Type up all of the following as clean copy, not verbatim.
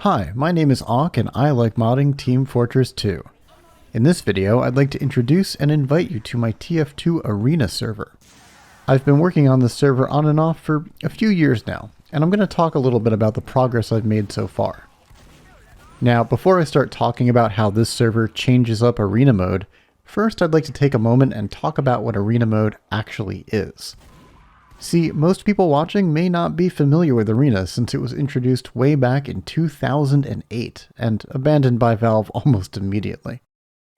Hi, my name is Auk and I like modding Team Fortress 2. In this video, I'd like to introduce and invite you to my TF2 Arena server. I've been working on this server on and off for a few years now, and I'm going to talk a little bit about the progress I've made so far. Now, before I start talking about how this server changes up Arena mode, first I'd like to take a moment and talk about what Arena mode actually is. See, most people watching may not be familiar with Arena since it was introduced way back in 2008 and abandoned by Valve almost immediately.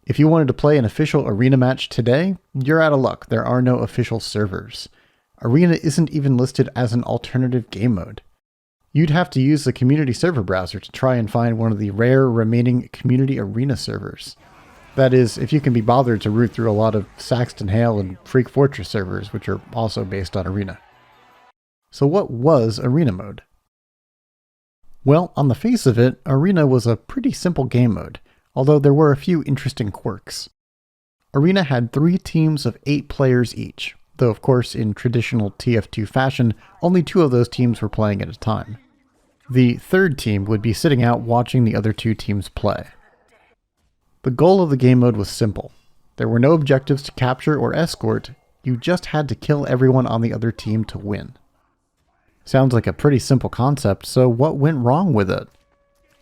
If you wanted to play an official Arena match today, you're out of luck. There are no official servers. Arena isn't even listed as an alternative game mode. You'd have to use the community server browser to try and find one of the rare remaining community Arena servers. That is, if you can be bothered to root through a lot of Saxton Hale and Freak Fortress servers, which are also based on Arena. So what was Arena mode? Well, on the face of it, Arena was a pretty simple game mode, although there were a few interesting quirks. Arena had 3 teams of 8 players each, though of course in traditional TF2 fashion, only 2 of those teams were playing at a time. The third team would be sitting out watching the other 2 teams play. The goal of the game mode was simple. There were no objectives to capture or escort, you just had to kill everyone on the other team to win. Sounds like a pretty simple concept, so what went wrong with it?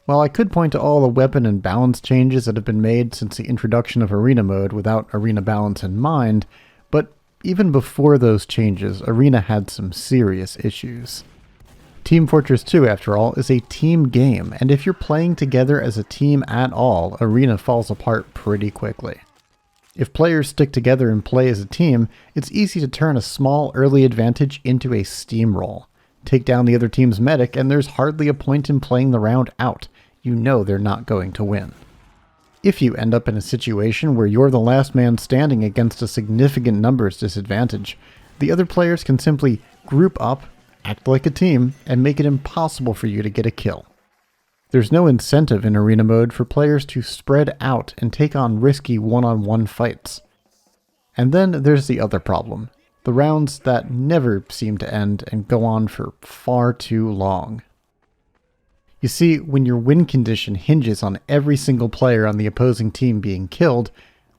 Well, I could point to all the weapon and balance changes that have been made since the introduction of Arena mode without Arena balance in mind, but even before those changes, Arena had some serious issues. Team Fortress 2, after all, is a team game, and if you're playing together as a team at all, Arena falls apart pretty quickly. If players stick together and play as a team, it's easy to turn a small early advantage into a steamroll. Take down the other team's medic, and there's hardly a point in playing the round out. You know they're not going to win. If you end up in a situation where you're the last man standing against a significant numbers disadvantage, the other players can simply group up, act like a team, and make it impossible for you to get a kill. There's no incentive in Arena mode for players to spread out and take on risky one-on-one fights. And then there's the other problem, the rounds that never seem to end and go on for far too long. You see, when your win condition hinges on every single player on the opposing team being killed,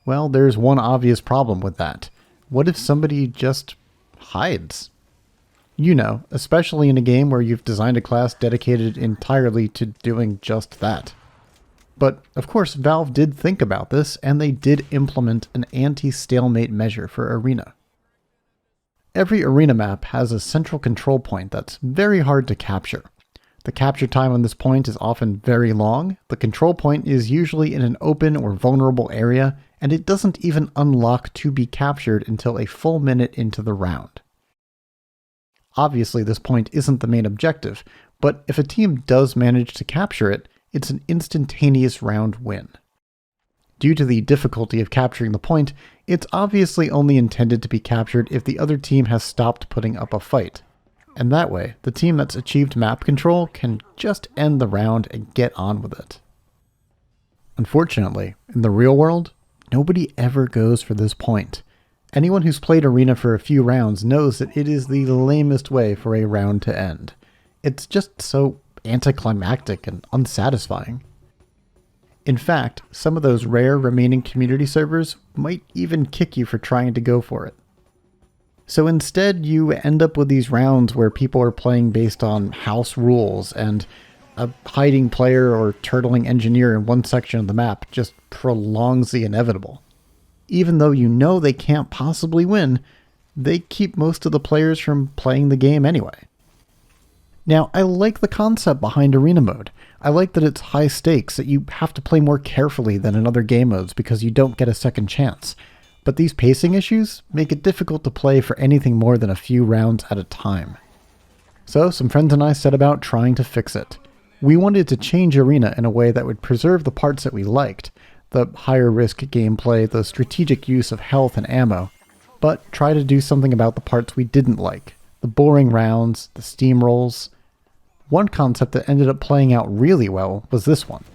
well, there's one obvious problem with that. What if somebody just hides? You know, especially in a game where you've designed a class dedicated entirely to doing just that. But, of course, Valve did think about this, and they did implement an anti-stalemate measure for Arena. Every Arena map has a central control point that's very hard to capture. The capture time on this point is often very long, the control point is usually in an open or vulnerable area, and it doesn't even unlock to be captured until a full minute into the round. Obviously, this point isn't the main objective, but if a team does manage to capture it, it's an instantaneous round win. Due to the difficulty of capturing the point, it's obviously only intended to be captured if the other team has stopped putting up a fight. And that way, the team that's achieved map control can just end the round and get on with it. Unfortunately, in the real world, nobody ever goes for this point. Anyone who's played Arena for a few rounds knows that it is the lamest way for a round to end. It's just so anticlimactic and unsatisfying. In fact, some of those rare remaining community servers might even kick you for trying to go for it. So instead, you end up with these rounds where people are playing based on house rules, and a hiding player or turtling engineer in one section of the map just prolongs the inevitable. Even though you know they can't possibly win, they keep most of the players from playing the game anyway. Now, I like the concept behind Arena mode. I like that it's high stakes, that you have to play more carefully than in other game modes because you don't get a second chance. But these pacing issues make it difficult to play for anything more than a few rounds at a time. So, some friends and I set about trying to fix it. We wanted to change Arena in a way that would preserve the parts that we liked, the higher risk gameplay, the strategic use of health and ammo, but try to do something about the parts we didn't like, the boring rounds, the steamrolls. One concept that ended up playing out really well was this one.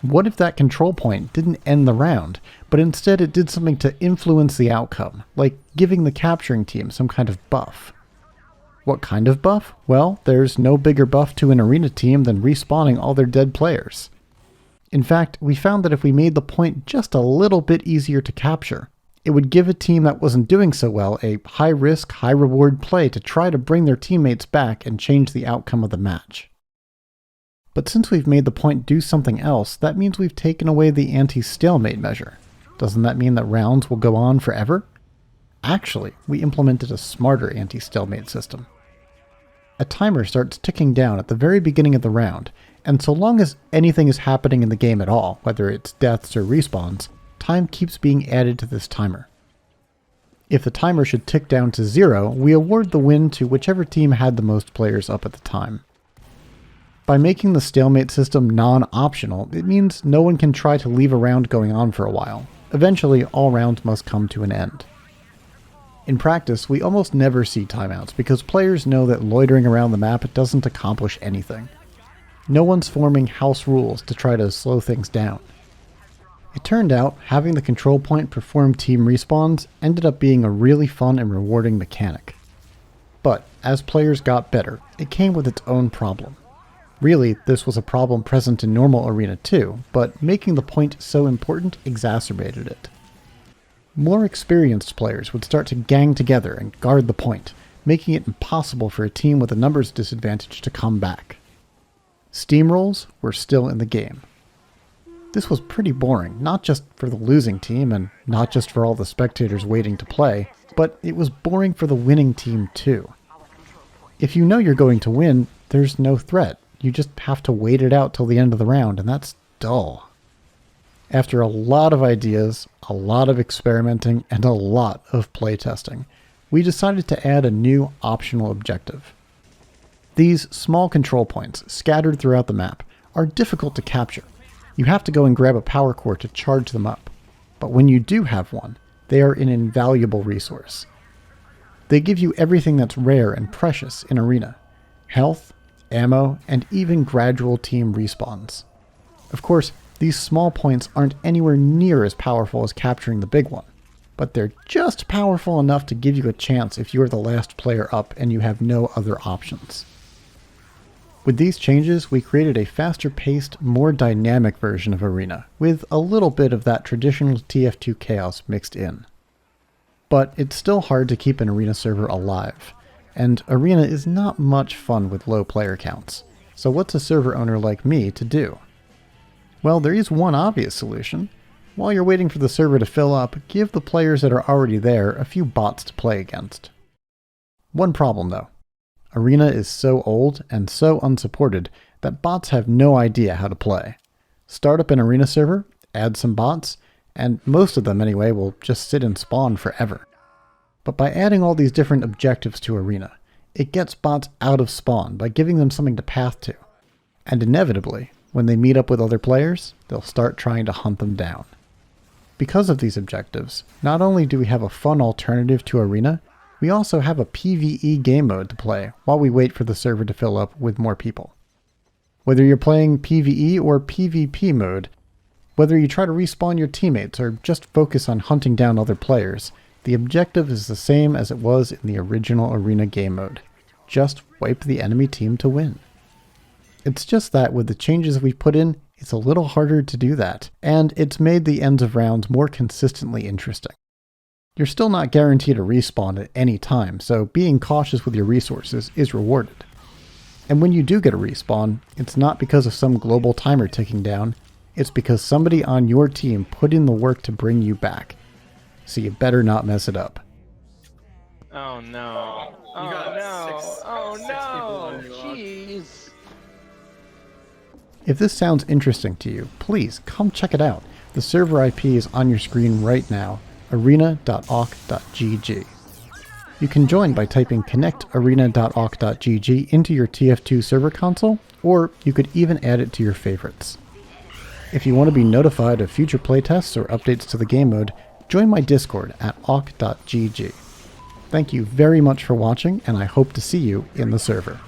What if that control point didn't end the round, but instead it did something to influence the outcome, like giving the capturing team some kind of buff? What kind of buff? Well, there's no bigger buff to an arena team than respawning all their dead players. In fact, we found that if we made the point just a little bit easier to capture, it would give a team that wasn't doing so well a high-risk, high-reward play to try to bring their teammates back and change the outcome of the match. But since we've made the point do something else, that means we've taken away the anti-stalemate measure. Doesn't that mean that rounds will go on forever? Actually, we implemented a smarter anti-stalemate system. A timer starts ticking down at the very beginning of the round, and so long as anything is happening in the game at all, whether it's deaths or respawns, time keeps being added to this timer. If the timer should tick down to 0, we award the win to whichever team had the most players up at the time. By making the stalemate system non-optional, it means no one can try to leave a round going on for a while. Eventually, all rounds must come to an end. In practice, we almost never see timeouts because players know that loitering around the map doesn't accomplish anything. No one's forming house rules to try to slow things down. It turned out, having the control point perform team respawns ended up being a really fun and rewarding mechanic. But, as players got better, it came with its own problem. Really, this was a problem present in normal Arena too, but making the point so important exacerbated it. More experienced players would start to gang together and guard the point, making it impossible for a team with a numbers disadvantage to come back. Steamrolls were still in the game. This was pretty boring, not just for the losing team and not just for all the spectators waiting to play, but it was boring for the winning team too. If you know you're going to win, there's no threat. You just have to wait it out till the end of the round, and that's dull. After a lot of ideas, a lot of experimenting, and a lot of playtesting, we decided to add a new optional objective. These small control points, scattered throughout the map, are difficult to capture. You have to go and grab a power core to charge them up. But when you do have one, they are an invaluable resource. They give you everything that's rare and precious in Arena: health, ammo, and even gradual team respawns. Of course, these small points aren't anywhere near as powerful as capturing the big one, but they're just powerful enough to give you a chance if you're the last player up and you have no other options. With these changes, we created a faster-paced, more dynamic version of Arena, with a little bit of that traditional TF2 chaos mixed in. But it's still hard to keep an Arena server alive, and Arena is not much fun with low player counts. So what's a server owner like me to do? Well, there is one obvious solution. While you're waiting for the server to fill up, give the players that are already there a few bots to play against. One problem though. Arena is so old and so unsupported that bots have no idea how to play. Start up an Arena server, add some bots, and most of them anyway will just sit and spawn forever. But by adding all these different objectives to Arena, it gets bots out of spawn by giving them something to path to. And inevitably, when they meet up with other players, they'll start trying to hunt them down. Because of these objectives, not only do we have a fun alternative to Arena, we also have a PvE game mode to play while we wait for the server to fill up with more people. Whether you're playing PvE or PvP mode, whether you try to respawn your teammates or just focus on hunting down other players, the objective is the same as it was in the original Arena game mode. Just wipe the enemy team to win. It's just that with the changes we've put in, it's a little harder to do that, and it's made the ends of rounds more consistently interesting. You're still not guaranteed a respawn at any time, so being cautious with your resources is rewarded. And when you do get a respawn, it's not because of some global timer ticking down, it's because somebody on your team put in the work to bring you back. So you better not mess it up. Oh no. Oh no. Oh no. Jeez. If this sounds interesting to you, please come check it out. The server IP is on your screen right now, arena.awk.gg. You can join by typing connectarena.awk.gg into your TF2 server console, or you could even add it to your favorites. If you want to be notified of future playtests or updates to the game mode, join my Discord at awk.gg. Thank you very much for watching, and I hope to see you in the server.